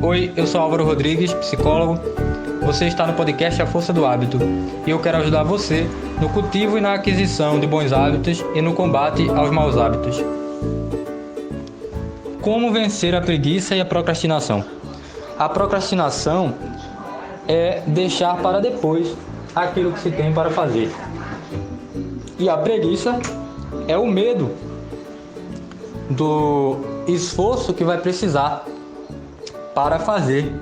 Oi, eu sou Álvaro Rodrigues, psicólogo. Você está no podcast A Força do Hábito e eu quero ajudar você no cultivo e na aquisição de bons hábitos e no combate aos maus hábitos. Como vencer a preguiça e a procrastinação? A procrastinação é deixar para depois aquilo que se tem para fazer. E a preguiça é o medo do esforço que vai precisar para fazer,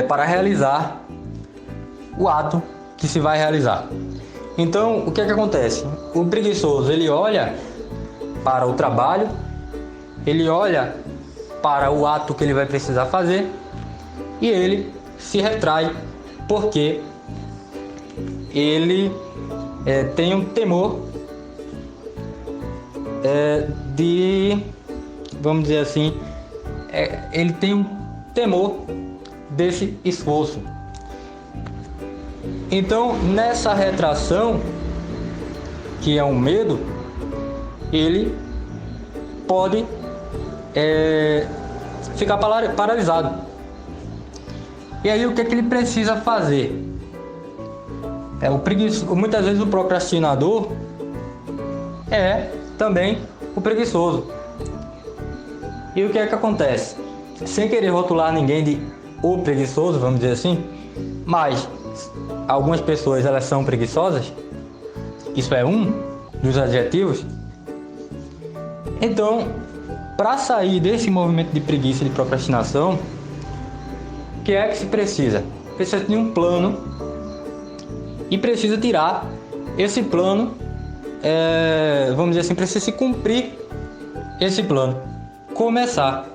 para realizar o ato que se vai realizar. Então, o que é que acontece? O preguiçoso, ele olha para o trabalho, ele olha para o ato que ele vai precisar fazer e ele se retrai porque ele tem um temor vamos dizer assim, ele tem um temor desse esforço. Então, nessa retração, que é um medo, ele pode ficar paralisado. E aí, o que é que ele precisa fazer? Muitas vezes o procrastinador é também o preguiçoso. E o que é que acontece? Sem querer rotular ninguém de o preguiçoso, vamos dizer assim, mas algumas pessoas elas são preguiçosas, isso é um dos adjetivos. Então, para sair desse movimento de preguiça e de procrastinação, o que é que se precisa? Precisa de um plano e precisa tirar esse plano, vamos dizer assim, precisa se cumprir esse plano. Começar.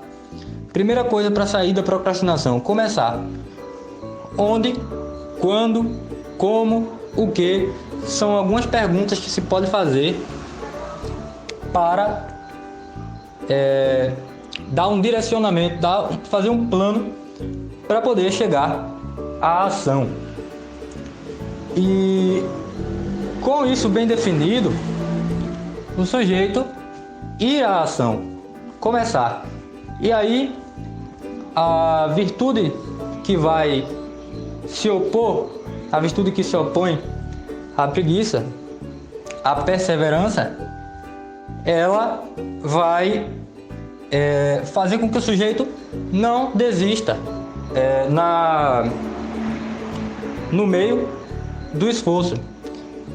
Primeira coisa para sair da procrastinação, começar. Onde, quando, como, o que, são algumas perguntas que se pode fazer para dar um direcionamento, fazer um plano para poder chegar à ação. E com isso bem definido, o sujeito ir à ação, começar. E aí a virtude que vai se opor, a virtude que se opõe à preguiça, a perseverança, ela vai fazer com que o sujeito não desista no meio do esforço.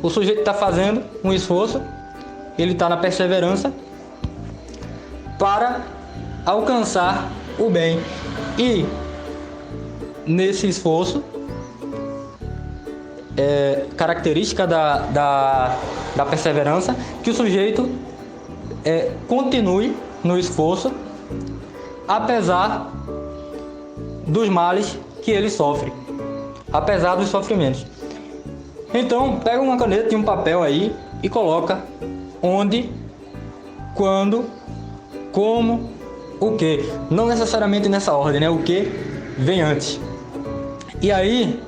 O sujeito está fazendo um esforço, ele está na perseverança para alcançar o bem. E nesse esforço, característica da perseverança, que o sujeito continue no esforço, apesar dos males que ele sofre, apesar dos sofrimentos. Então, pega uma caneta e um papel aí e coloca onde, quando, como, o que. Não necessariamente nessa ordem, né? O que vem antes. E aí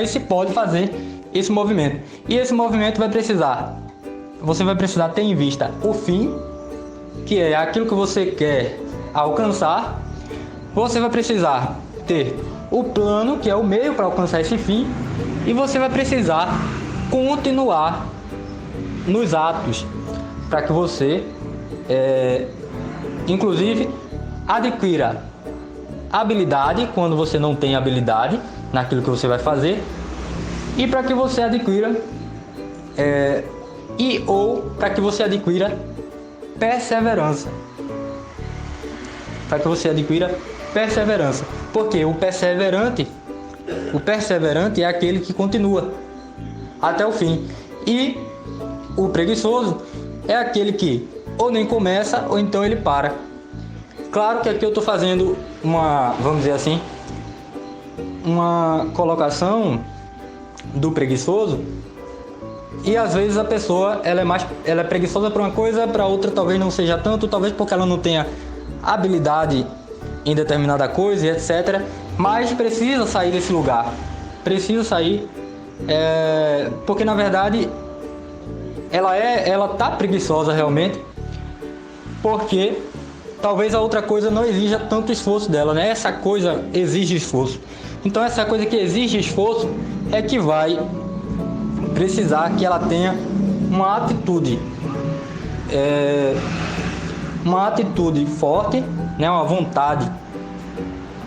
se pode fazer esse movimento. E esse movimento você vai precisar ter em vista o fim, que é aquilo que você quer alcançar. Você vai precisar ter o plano, que é o meio para alcançar esse fim, e você vai precisar continuar nos atos para que você, inclusive, adquira habilidade quando você não tem habilidade naquilo que você vai fazer, e para que você adquira para que você adquira perseverança. Para que você adquira perseverança. Porque o perseverante é aquele que continua até o fim. E o preguiçoso é aquele que ou nem começa ou então ele para. Claro que aqui eu estou fazendo vamos dizer assim, uma colocação do preguiçoso, e às vezes a pessoa ela é preguiçosa para uma coisa, para outra talvez não seja tanto, talvez porque ela não tenha habilidade em determinada coisa e etc. Mas precisa sair desse lugar, precisa sair, porque na verdade ela tá preguiçosa realmente, porque talvez a outra coisa não exija tanto esforço dela, né? Essa coisa exige esforço. Então essa coisa que exige esforço é que vai precisar que ela tenha uma atitude forte, né? Uma vontade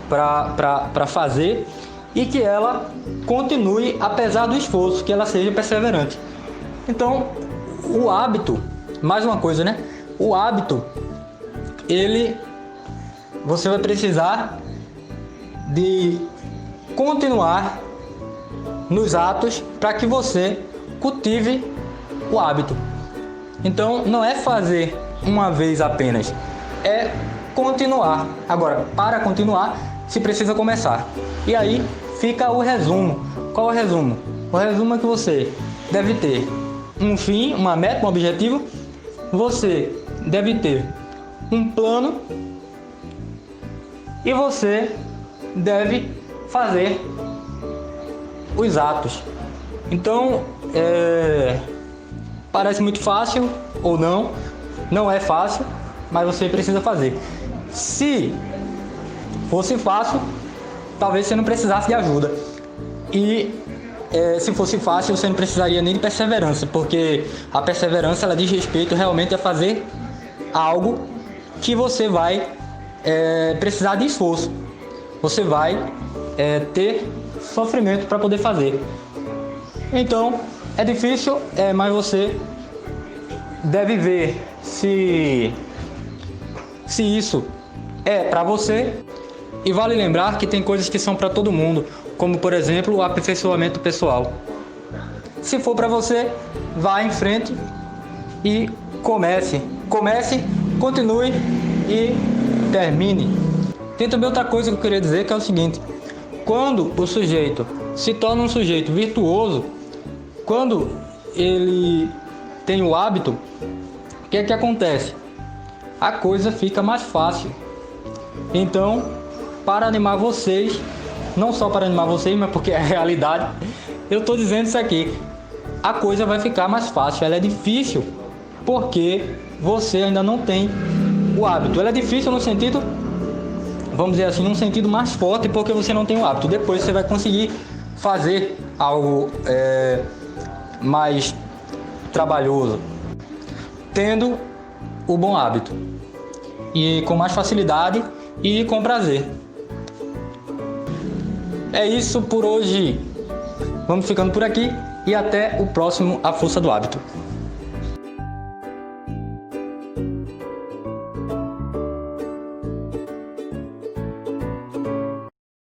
para fazer, e que ela continue apesar do esforço, que ela seja perseverante. Então o hábito, mais uma coisa, né? O hábito, você vai precisar de continuar nos atos para que você cultive o hábito. Então não é fazer uma vez apenas, é continuar. Agora, para continuar, se precisa começar. E aí fica o resumo. Qual é o resumo? O resumo é que você deve ter um fim, uma meta, um objetivo. Você deve ter um plano e você deve fazer os atos. Então, parece muito fácil ou não, não é fácil, mas você precisa fazer. Se fosse fácil, talvez você não precisasse de ajuda. E se fosse fácil, você não precisaria nem de perseverança, porque a perseverança, ela diz respeito realmente a fazer algo que você vai precisar de esforço. Você vai ter sofrimento para poder fazer. Então, é difícil, mas você deve ver se isso é para você. E vale lembrar que tem coisas que são para todo mundo, como por exemplo o aperfeiçoamento pessoal. Se for para você, vá em frente e comece, continue e termine. Tem também outra coisa que eu queria dizer, que é o seguinte: quando o sujeito se torna um sujeito virtuoso, quando ele tem o hábito, o que é que acontece? A coisa fica mais fácil. Então, para animar vocês, não só para animar vocês, mas porque é a realidade, eu estou dizendo isso aqui: a coisa vai ficar mais fácil. Ela é difícil porque você ainda não tem o hábito. Ela é difícil no sentido, vamos dizer assim, num sentido mais forte, porque você não tem o hábito. Depois você vai conseguir fazer algo mais trabalhoso, tendo o bom hábito, e com mais facilidade e com prazer. É isso por hoje. Vamos ficando por aqui e até o próximo A Força do Hábito.